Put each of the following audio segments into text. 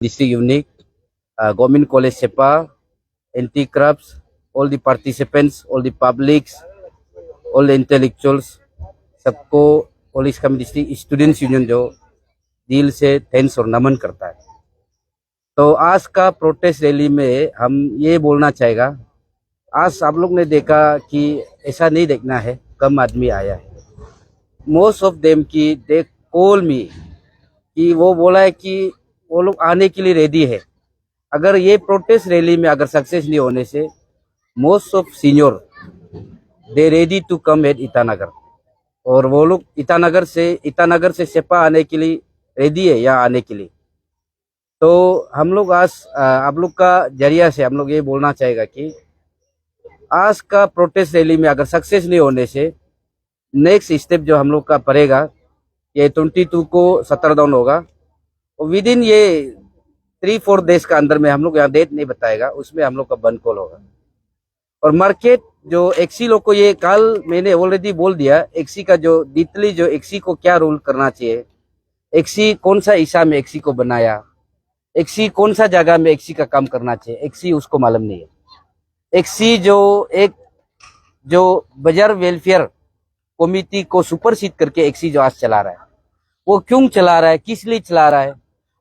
district unit, government college SEPA, anti-corrupts, all the participants, all the publics, all the intellectuals, सबको और इसका district students union जो दिल से थैंक्स और नमन करता है। तो आज का प्रोटेस्ट रैली में हम ये बोलना चाहेगा, आज आप लोग ने देखा कि ऐसा नहीं देखना है कम आदमी आया है। मोस्ट ऑफ देम की दे कॉल मी कि वो बोला है कि वो लोग आने के लिए रेडी है। अगर ये प्रोटेस्ट रैली में अगर सक्सेस नहीं होने से most of senior they ready to come at Itanagar, और वो लोग ईटानगर से सेपा आने के लिए रेडी है यहाँ आने के लिए। तो हम लोग आज आप लोग का जरिया से हम लोग ये बोलना चाहेगा कि आज का प्रोटेस्ट रैली में अगर सक्सेस नहीं होने से नेक्स्ट स्टेप जो हम लोग का पड़ेगा, ये 22 को सत्र डाउन होगा और विद इन ये 3-4 डेज का अंदर में हम लोग यहाँ डेट नहीं बताएगा, उसमें हम लोग का बंद कॉल होगा। और मार्केट जो एक्सी लोग को ये कल मैंने ऑलरेडी बोल दिया, एक्सी का जो डिटेली जो एक्सी को क्या रूल करना चाहिए, एक्सी कौन सा ईसा में एक्सी को बनाया, एक्सी कौन सा जगह में एक्सी का काम करना चाहिए, एक्सी उसको मालूम नहीं है। एक्सी जो बाजार वेलफेयर कमेटी को सुपरसीड करके एक्सी जो आज चला रहा है, वो क्यों चला रहा है, किस लिए चला रहा है।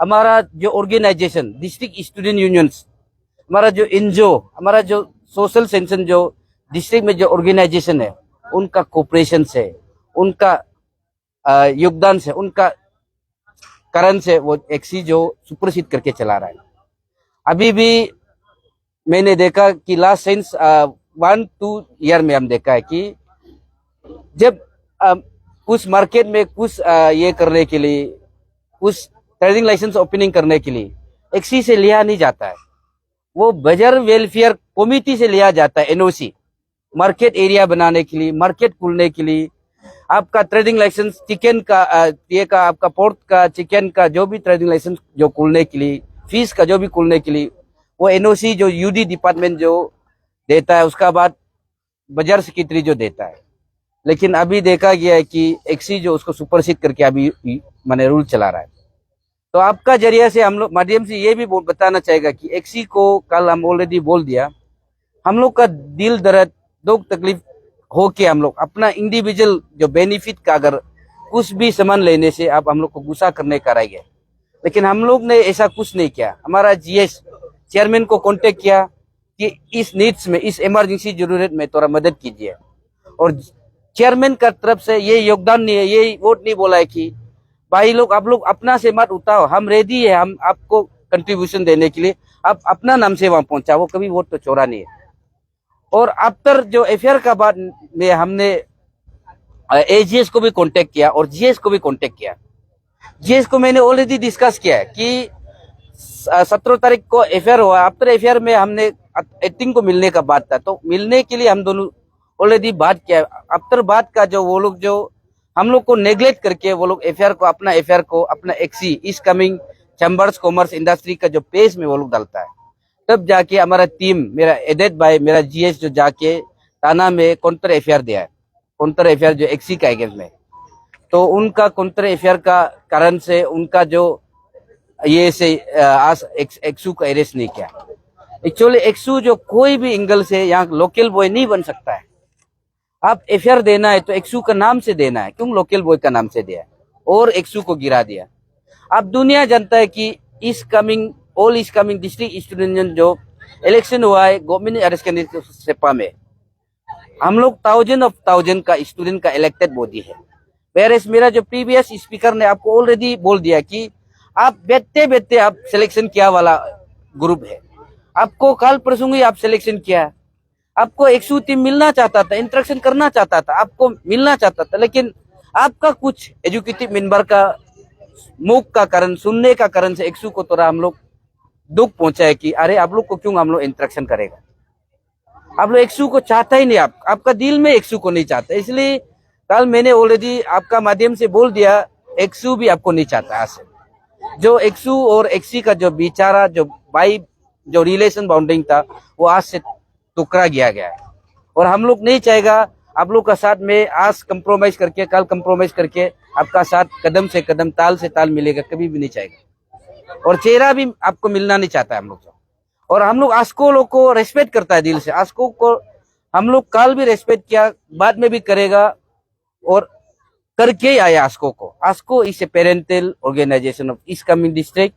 हमारा जो ऑर्गेनाइजेशन डिस्ट्रिक्ट स्टूडेंट यूनियंस, हमारा जो एनजीओ, हमारा जो सोशल सेंशन जो डिस्ट्रिक्ट में जो ऑर्गेनाइजेशन है, उनका कोऑपरेशन से, उनका योगदान से, उनका कारण से वो एक्सी जो सुपरसीड करके चला रहा है। अभी भी मैंने देखा कि लास्ट सेंस 1-2 ईयर में हम देखा है कि जब कुछ मार्केट में कुछ ये करने के लिए, कुछ ट्रेडिंग लाइसेंस ओपनिंग करने के लिए एक्सी से लिया नहीं जाता है, वो बाजार वेलफेयर कमेटी से लिया जाता है। एनओसी मार्केट एरिया बनाने के लिए, मार्केट खुलने के लिए, आपका ट्रेडिंग लाइसेंस चिकन का ये का आपका पोर्क का, चिकन का जो भी ट्रेडिंग लाइसेंस जो खुलने के लिए, फिश का जो भी खुलने के लिए, वो एनओसी जो यूडी डिपार्टमेंट जो देता है, उसका बाद बाजार सेक्रेटरी जो देता है। लेकिन अभी देखा गया है कि एक्सी जो उसको सुपरसीड करके अभी माने रूल चला रहा है। तो आपका जरिया से हम लोग माध्यम से ये भी बताना चाहेगा कि एक्सी को कल हम ऑलरेडी बोल दिया, हम लोग का दिल दर्द दुख तकलीफ हो के हम लोग अपना इंडिविजुअल जो बेनिफिट का अगर कुछ भी सामान लेने से आप हम लोग को गुस्सा करने का रह गया, लेकिन हम लोग ने ऐसा कुछ नहीं किया। हमारा जीएस चेयरमैन को कांटेक्ट किया कि इस नीड्स में, इस इमरजेंसी जरूरत में थोड़ा मदद कीजिए, और चेयरमैन का तरफ से ये योगदान नहीं है, ये वोट नहीं बोला है कि भाई लोग आप लोग अपना से मत उठाओ, हम रेडी है, हम आपको कंट्रीब्यूशन देने के लिए, आप अपना नाम से वहां पहुंचा, वो कभी वोट तो चोरा नहीं है। और आफ्टर जो एफआईआर का बाद में हमने एजीएस को भी कांटेक्ट किया और जीएस को भी कांटेक्ट किया। जीएस को मैंने ऑलरेडी डिस्कस किया है कि 17 तारीख को एफआईआर हुआ, आफ्टर एफआईआर में हमने 18 को मिलने का बात था, तो मिलने के लिए हम दोनों ऑलरेडी बात किया। आफ्टर बात का जो वो लोग जो हम लोग को नेग्लेक्ट करके वो लोग एफआईआर को अपना एक्सी इस कमिंग चैम्बर्स कॉमर्स इंडस्ट्री का जो पेज में वो लोग डालता है, तब जाके हमारा टीम, मेरा एडेड भाई, मेरा जीएस जो जाके थाना में काउंटर एफआईआर दिया है, काउंटर एफआईआर जो एक्सी का अगेंस्ट में। तो उनका काउंटर एफआईआर का कारण से उनका जो ये से आज एक्सू का अरेस्ट नहीं किया। एक्चुअली एक्सू जो कोई भी एंगल से यहाँ लोकल बॉय नहीं बन सकता है। आप एफआईआर देना है तो एक्सू का नाम से देना है, क्यों लोकल बॉय का नाम से दिया और एक्सू को गिरा दिया। अब दुनिया जानता है कि इस कमिंग डिस्ट्रिक्ट स्टूडेंट यूनियन जो इलेक्शन हुआ है गवर्नमेंट अरेस्ट करने सेपा में, हम लोग 1000 का स्टूडेंट का इलेक्टेड बॉडी है। वेयरएस मेरा जो प्रीवियस स्पीकर ने आपको ऑलरेडी बोल दिया कि आप बैठते आप सिलेक्शन किया वाला ग्रुप है, आपको कल परसों ही आप सिलेक्शन किया, आपको एक्सू टीम मिलना चाहता था, इंटरेक्शन करना चाहता था, आपको मिलना चाहता था, लेकिन आपका कुछ एजुकेटिव मेंबर का मुख का कारण, सुनने का कारण से एक्सू को थोड़ा हम लोग दुख पहुंचा है कि अरे आप लोग को क्यों हम लोग इंटरेक्शन करेगा, आप लोग एक्सू को चाहता ही नहीं, आपका दिल में एक्सू को नहीं चाहता। इसलिए कल मैंने ऑलरेडी आपका माध्यम से बोल दिया, एक्सू भी आपको नहीं चाहता। आज से जो एक्सू और एक्सी का जो बेचारा जो रिलेशन बाउंडिंग था, वो आज से टुकड़ा गया है, और हम लोग नहीं चाहेगा आप लोग का साथ में आज कंप्रोमाइज करके, कल कंप्रोमाइज करके आपका साथ कदम से कदम, ताल से ताल मिलेगा, कभी भी नहीं चाहेगा। और चेहरा भी आपको मिलना नहीं चाहता है हम लोग। और हम लोग आस्को लोग को रेस्पेक्ट करता है दिल से। आस्को को हम लोग कल भी रेस्पेक्ट किया, बाद में भी करेगा और करके ही आया आस्को को। ASCO is a parental organisation of East Kameng district,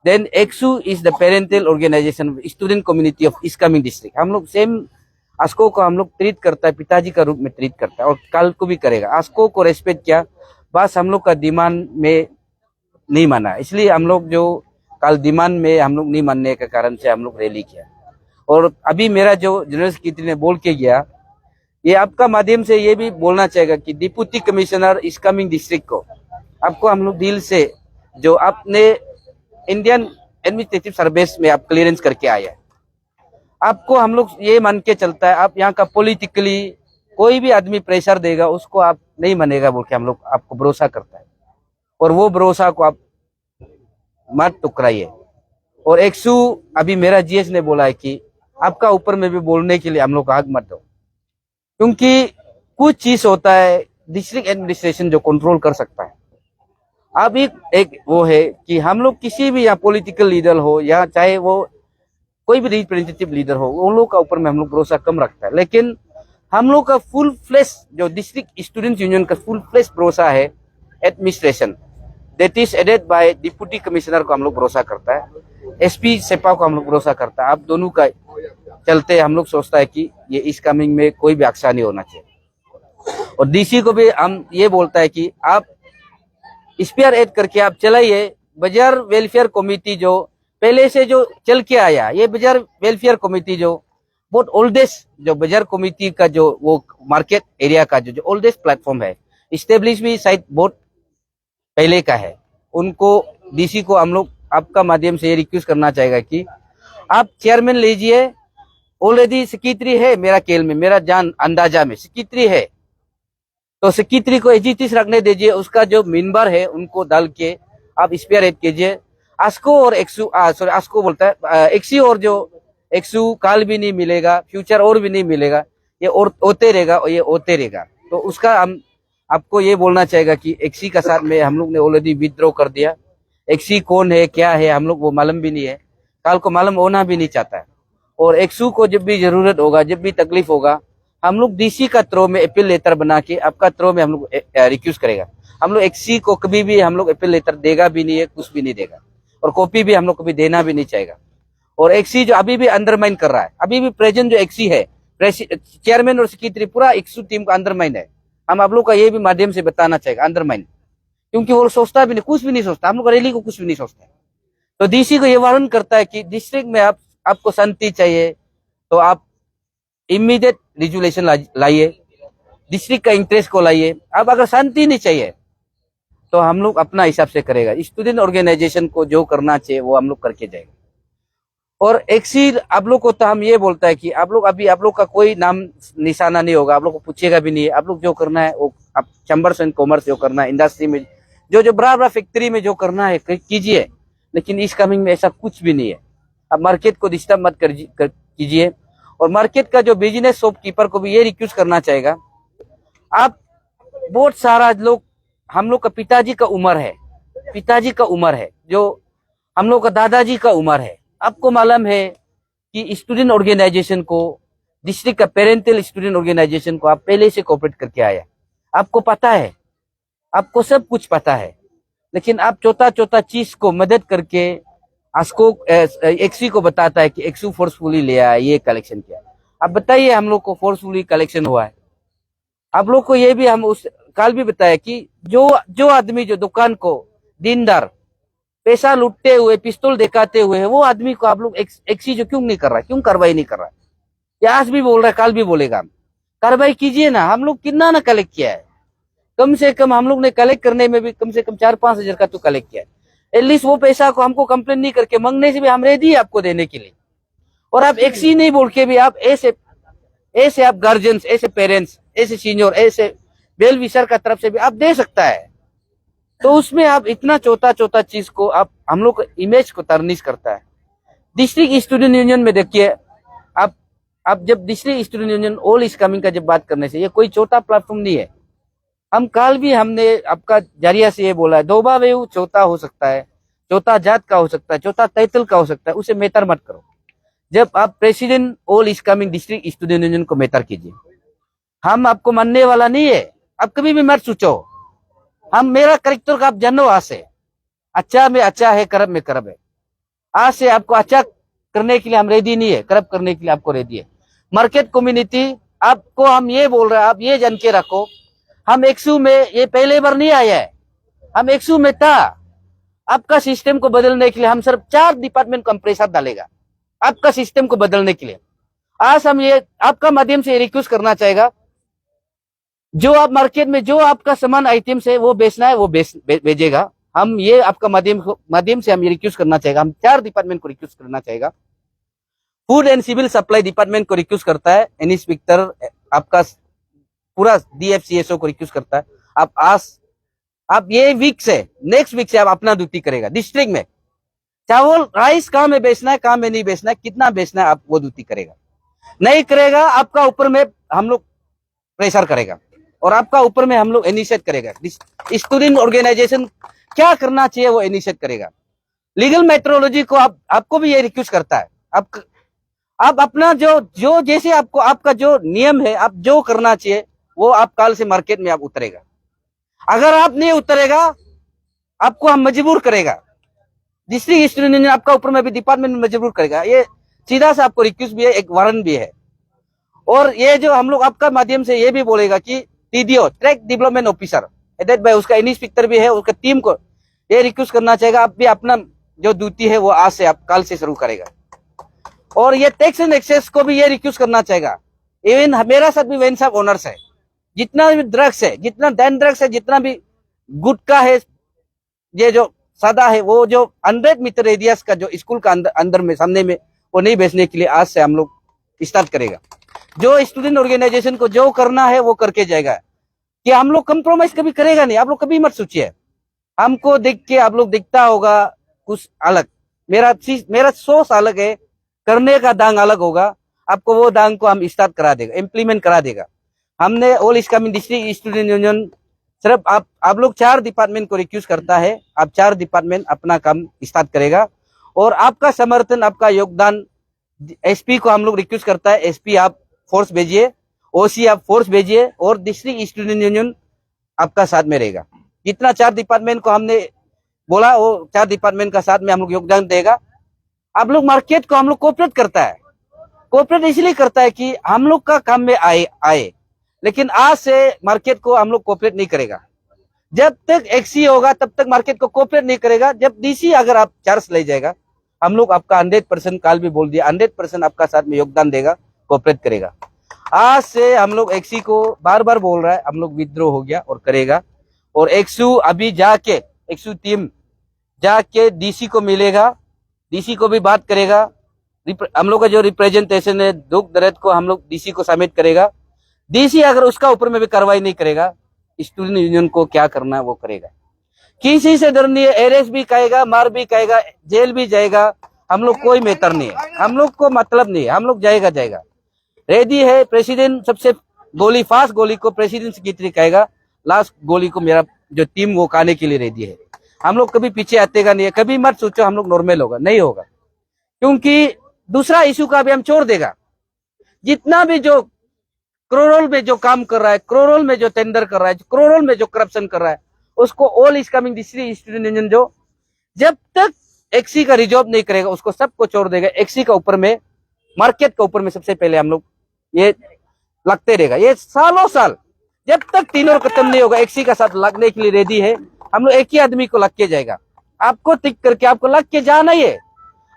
then AKSU is the parental organisation of student community of East Kameng district. हम लोग सेम आस्को को हम लोग ट्रीट करता है, पिताजी का रूप में ट्रीट करता है और कल को भी करेगा। आस्को को रेस्पेक्ट किया, बस हम लोग का डिमांड में नहीं माना, इसलिए हम लोग जो कल डिमांड में हम लोग नहीं मानने के कारण से हम लोग रैली किया। और अभी मेरा जो जनरल सेक्रेटरी ने बोल के गया, ये आपका माध्यम से ये भी बोलना चाहेगा कि deputy commissioner east Kameng district को आपको हम लोग दिल से, जो आपने इंडियन एडमिनिस्ट्रेटिव सर्विस में आप क्लियरेंस करके आए हैं, आपको हम लोग ये मान के चलता है आप यहाँ का पॉलिटिकली कोई भी आदमी प्रेशर देगा उसको आप नहीं मानेगा बोल के हम लोग आपको भरोसा करता है। और वो भरोसा को आप मत टुकराइए। और एक्सू अभी मेरा जीएस ने बोला है कि आपका ऊपर में भी बोलने के लिए हम लोग आग मत दो, क्योंकि कुछ चीज होता है डिस्ट्रिक्ट एडमिनिस्ट्रेशन जो कंट्रोल कर सकता है। अब एक वो है कि हम लोग किसी भी यहाँ पॉलिटिकल लीडर हो या चाहे वो कोई भी रिप्रेजेंटेटिव लीडर हो, उन लोग का ऊपर में हम लोग भरोसा कम रखता है। लेकिन हम लोग का फुल फ्लेश जो डिस्ट्रिक्ट स्टूडेंट यूनियन का फुल फ्लेश भरोसा है administration, that is aided by deputy commissioner को हम लोग भरोसा करता है, एसपी सेपा को हम लोग भरोसा करता है। आप दोनों का चलते हम लोग सोचता है कि ये ईस्ट कामेंग में कोई भी आक्षा नहीं होना चाहिए। और डीसी को भी हम ये बोलता है कि आप स्पीयर एड करके आप चलाइए। बाजार वेलफेयर कमेटी जो पहले से जो चल के आया, ये बाजार वेलफेयर कमेटी जो बहुत ओल्डेस्ट जो बाजार कमेटी का जो वो मार्केट एरिया का जो ओल्डेस्ट प्लेटफॉर्म है, स्टेब्लिश भी शायद बहुत पहले का है। उनको डीसी को हम लोग आपका माध्यम से ये रिक्वेस्ट करना चाहेगा कि आप चेयरमैन लीजिए। ऑलरेडी सेक्रेटरी है मेरा केल में, मेरा जान अंदाजा में सेक्रेटरी है, तो सेक्रेटरी को एजिटिस रखने दीजिए। उसका जो मेंबर है उनको डाल के आप स्पीयर एड कीजिए। आस्को और एक्सू सॉरी आस्को बोलता है एक्सी, और जो एक्सू काल भी नहीं मिलेगा, फ्यूचर और भी नहीं मिलेगा, ये और होते रहेगा और ये होते रहेगा। तो उसका हम आपको ये बोलना चाहेगा कि एक्सी का साथ में हम लोग ने ऑलरेडी विथड्रॉ कर दिया। एक्सी कौन है क्या है हम लोग वो मालूम भी नहीं है, काल को मालूम होना भी नहीं चाहता है। और एक्सू को जब भी जरूरत होगा, जब भी तकलीफ होगा, हम लोग डीसी का थ्रो में अपील लेटर बना के आपका थ्रो में हम लोग रिक्वेस्ट करेगा। हम लोग एक्सी को कभी भी हम लोग अपील लेटर देगा भी नहीं है, कुछ भी नहीं देगा, और कॉपी भी हम लोग कभी देना भी नहीं चाहेगा। और एक्सी जो अभी भी अंडरमाइन कर रहा है, अभी भी प्रेजेंट जो एक्सी है, चेयरमैन और सेक्रेटरी पूरा एक्सू टीम का अंडरमाइन है। हम आप लोग का ये भी माध्यम से बताना चाहेगा अंडरमाइन, क्योंकि वो सोचता भी नहीं, कुछ भी नहीं सोचता, हम लोग रैली को कुछ भी नहीं सोचता। तो डीसी को ये वार्न करता है कि डिस्ट्रिक्ट में आपको शांति चाहिए तो आप इमीडिएट रिजोल्यूशन लाइए, डिस्ट्रिक्ट का इंटरेस्ट को लाइए। अब अगर शांति नहीं चाहिए तो हम लोग अपना हिसाब से करेगा। स्टूडेंट ऑर्गेनाइजेशन को जो करना चाहिए वो हम लोग करके जाएंगे। और एक्सी आप लोग को तो हम ये बोलता है कि आप लोग अभी आप लोग का कोई नाम निशाना नहीं होगा, आप लोग को पूछेगा भी नहीं है। आप लोग जो करना है वो आप चैम्बर्स एंड कॉमर्स जो करना है, इंडस्ट्री में जो बड़ा बड़ा फैक्ट्री में जो करना है कीजिए, लेकिन ईस्ट कामेंग में ऐसा कुछ भी नहीं है। आप मार्केट को डिस्टर्ब मत कीजिए। और मार्केट का जो बिजनेस शॉपकीपर को भी ये रिक्वेस्ट करना चाहेगा, आप बहुत सारा लोग, हम लोग का पिताजी का उम्र है, जो हम लोग का दादाजी का उम्र है। आपको मालूम है कि स्टूडेंट ऑर्गेनाइजेशन को, डिस्ट्रिक्ट का पेरेंटल स्टूडेंट ऑर्गेनाइजेशन को आप पहले से कोऑपरेट करके आया, आपको पता है, आपको सब कुछ पता है। लेकिन आप छोटा चीज को मदद करके आस्को एक्सी को बताता है कि एक्सू फोर्सफुली ले आया, ये कलेक्शन किया। अब बताइए हम लोग को फोर्सफुली कलेक्शन हुआ है। आप लोग को ये भी हम उस काल भी बताया कि जो आदमी जो दुकान को दीनदार पैसा लूटते हुए, पिस्तौल दिखाते हुए है, वो आदमी को आप लोग एक्सी जो क्यों नहीं कर रहा, क्यों कार्रवाई नहीं कर रहा? ये आज भी बोल रहा है, काल भी बोलेगा, कार्रवाई कीजिए ना। हम लोग कितना ना कलेक्ट किया है, कम से कम हम लोग ने कलेक्ट करने में भी कम से कम 4-5 हजार का तो कलेक्ट किया है। एटलीस्ट वो पैसा को हमको कंप्लेन नहीं करके मांगने से भी हम रेडी है आपको देने के लिए। और आप एक्सी नहीं बोल के भी आप ऐसे आप गार्जियंस, ऐसे पेरेंट्स, ऐसे सीनियर, ऐसे वेल विशर का तरफ से भी आप दे सकता है। तो उसमें आप इतना छोटा चीज को आप हम लोग इमेज को तरनीश करता है। डिस्ट्रिक्ट स्टूडेंट यूनियन में देखिए, आप जब district student union all east Kameng का जब बात करने से, ये कोई छोटा प्लेटफॉर्म नहीं है। हम कल भी हमने आपका जरिया से ये बोला है, धोबा वेव छोटा हो सकता है, चौथा जात का हो सकता है, चौथा टाइटल का हो सकता है, उसे मैटर मत करो। जब आप प्रेसिडेंट ऑल इस कमिंग डिस्ट्रिक्ट स्टूडेंट यूनियन को मैटर कीजिए। हम आपको मानने वाला नहीं है, आप कभी भी मत सोचो। हम मेरा करेक्टर का आप जानो आज से, अच्छा में अच्छा है, करब में करब है। आज से आपको अच्छा करने के लिए हम रेडी नहीं है, करब करने के लिए आपको रेडी है। मार्केट कम्युनिटी आपको हम ये बोल रहे हैं, आप ये जान के रखो, हम एक्सू में ये पहले बार नहीं आया है, हम एक्सू में था। आपका सिस्टम को बदलने के लिए हम सिर्फ 4 डिपार्टमेंट का प्रेशर डालेगा, आपका सिस्टम को बदलने के लिए। आज हम ये आपका माध्यम से रिक्वेस्ट करना चाहेगा, जो आप मार्केट में जो आपका सामान आइटम्स है वो बेचना है वो बेचेगा। हम ये आपका माध्यम से हम ये रिक्वेस्ट करना चाहेगा, हम 4 डिपार्टमेंट को रिक्वेस्ट करना चाहेगा। Food and civil supply department को रिक्वेस्ट करता है, इंस्पेक्टर आपका पूरा DFCSO को रिक्वेस्ट करता है, आप ये वीक से नेक्स्ट वीक से आप अपना ड्यूटी करेगा। डिस्ट्रिक्ट में चावल राइस कहाँ में बेचना है, कहाँ में नहीं बेचना है, कितना बेचना है, आप वो ड्यूटी करेगा। नहीं करेगा आपका ऊपर में हम लोग प्रेशर करेगा और आपका ऊपर में हम लोग इनिशिएट करेगा। स्टूडेंट ऑर्गेनाइजेशन क्या करना चाहिए वो इनिशिएट करेगा। लीगल मेट्रोलॉजी को आपको भी ये रिक्वेस्ट करता है, आप अपना जो जैसे आपको आपका जो नियम है, आप जो करना चाहिए वो आप कल से मार्केट में आप उतरेगा। अगर आप नहीं उतरेगा आपको हम मजबूर करेगा, डिस्ट्रिक्ट स्टूडेंट यूनियन आपका ऊपर में भी डिपार्टमेंट में मजबूर करेगा। ये सीधा सा आपको रिक्वेस्ट भी है, एक वारंट भी है। और ये जो हम लोग आपका माध्यम से ये भी बोलेगा कि TDO track development officer headed by उसका इंस्पेक्टर भी है, उसका टीम को ये रिक्वेस्ट करना चाहेगा, आप भी अपना जो ड्यूटी है वो आज से आप कल से शुरू करेगा। और ये टैक्स एंड एक्सेस को भी ये रिक्वेस्ट करना चाहेगा। इवन मेरा साथ भी वैन साहब ओनर्स है, जितना भी ड्रग्स है, जितना डैन ड्रग्स है, जितना भी गुटखा है, ये जो सादा है, वो जो 100 मीटर रेडियस का जो स्कूल का अंदर में सामने में वो नहीं बेचने के लिए आज से हम लोग स्टार्ट करेगा। जो स्टूडेंट ऑर्गेनाइजेशन को जो करना है वो करके जाएगा, कि हम लोग कंप्रोमाइज कभी करेगा नहीं। आप लोग कभी मत सोचिए, हमको देख के आप लोग दिखता होगा कुछ अलग, मेरा सोच अलग है, करने का दांग अलग होगा। आपको वो दांग को हम स्टार्ट करा देगा, इम्प्लीमेंट करा देगा। हमने ऑल इस कमिंग डिस्ट्रिक्ट स्टूडेंट यूनियन सिर्फ आप लोग 4 डिपार्टमेंट को रिक्वेस्ट करता है, आप 4 डिपार्टमेंट अपना काम स्टार्ट करेगा। और आपका समर्थन, आपका योगदान SP को हम लोग रिक्वेस्ट करता है, SP आप फोर्स भेजिए, OC आप फोर्स भेजिए, और डिस्ट्रिक्ट स्टूडेंट यूनियन आपका साथ में रहेगा। जितना 4 डिपार्टमेंट को हमने बोला वो 4 डिपार्टमेंट का साथ में हम लोग योगदान देगा। आप लोग मार्केट को हम लोग कोऑपरेट करता है, कोऑपरेट इसलिए करता है कि हम लोग का काम में आए। लेकिन आज से मार्केट को हम लोग कोऑपरेट नहीं करेगा। जब तक XC होगा तब तक मार्केट को कोऑपरेट नहीं करेगा। जब DC अगर आप चार्ज ले जाएगा, हम लोग आपका 100% काल भी बोल दिया, 100% आपका साथ में योगदान देगा, कोऑपरेट करेगा। आज से हम लोग XC को बार बार बोल रहा है, हम लोग विद्रो हो गया और करेगा। और XU अभी जाके XU टीम जाके DC को मिलेगा, DC को भी बात करेगा। हम लोग का जो रिप्रेजेंटेशन है दुख दर्द को हम लोग DC को सबमिट करेगा। DC अगर उसका ऊपर में भी कार्रवाई नहीं करेगा, स्टूडेंट यूनियन को क्या करना है वो करेगा। किसी से डर नहीं है, अरेस्ट भी कहेगा, मार भी कहेगा, जेल भी जाएगा, हम लोग कोई मेटर नहीं है, हम लोग को मतलब नहीं है, हम लोग जाएगा। रेडी है। प्रेसिडेंट सबसे गोली, फास्ट गोली को प्रेसिडेंट सेक्रेटरी कहेगा, लास्ट गोली को मेरा जो टीम वो खाने के लिए रेडी है। हम लोग कभी पीछे हटेगा नहीं है। कभी मत सोचो हम लोग नॉर्मल होगा, नहीं होगा, क्योंकि दूसरा इशू का भी हम छोड़ देगा। जितना भी जो करोड़ों में जो काम कर रहा है, करोड़ों में जो टेंडर कर रहा है, करोड़ों में जो करप्शन कर रहा है, उसको ऑल इस कमिंग डिस्ट्रिक्ट स्टूडेंट यूनियन जो जब तक XC का रिजॉर्व नहीं करेगा उसको सबको छोड़ देगा। XC का ऊपर में, मार्केट के ऊपर में सबसे पहले हम लोग ये लगते रहेगा, ये सालों साल जब तक तीनों खत्म नहीं होगा। XC का साथ लगने के लिए रेडी है। हम लोग एक ही आदमी को लग के जाएगा, आपको टिक करके आपको लग के जाना ही है।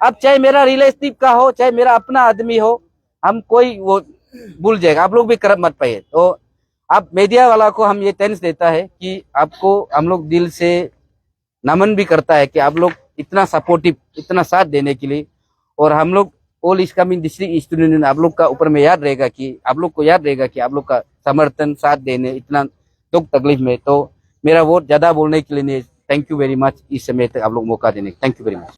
अब चाहे मेरा रिलेटिव का हो, चाहे मेरा अपना आदमी हो, हम कोई वो भूल जाएगा। आप लोग भी करप मत पाइए। तो आप मीडिया वाला को हम ये थैंक्स देता है कि आपको हम लोग दिल से नमन भी करता है कि आप लोग इतना सपोर्टिव, इतना साथ देने के लिए। और हम लोग ऑल इस कमिंग डिस्ट्रिक्ट स्टूडेंट यूनियन आप लोग का ऊपर में याद रहेगा कि आप लोग को याद रहेगा कि आप लोग का समर्थन, साथ देने, इतना दुख तकलीफ में। तो मेरा वोट ज्यादा बोलने के लिए नहीं, थैंक यू वेरी मच इस समय तक आप लोग मौका देने, थैंक यू वेरी मच।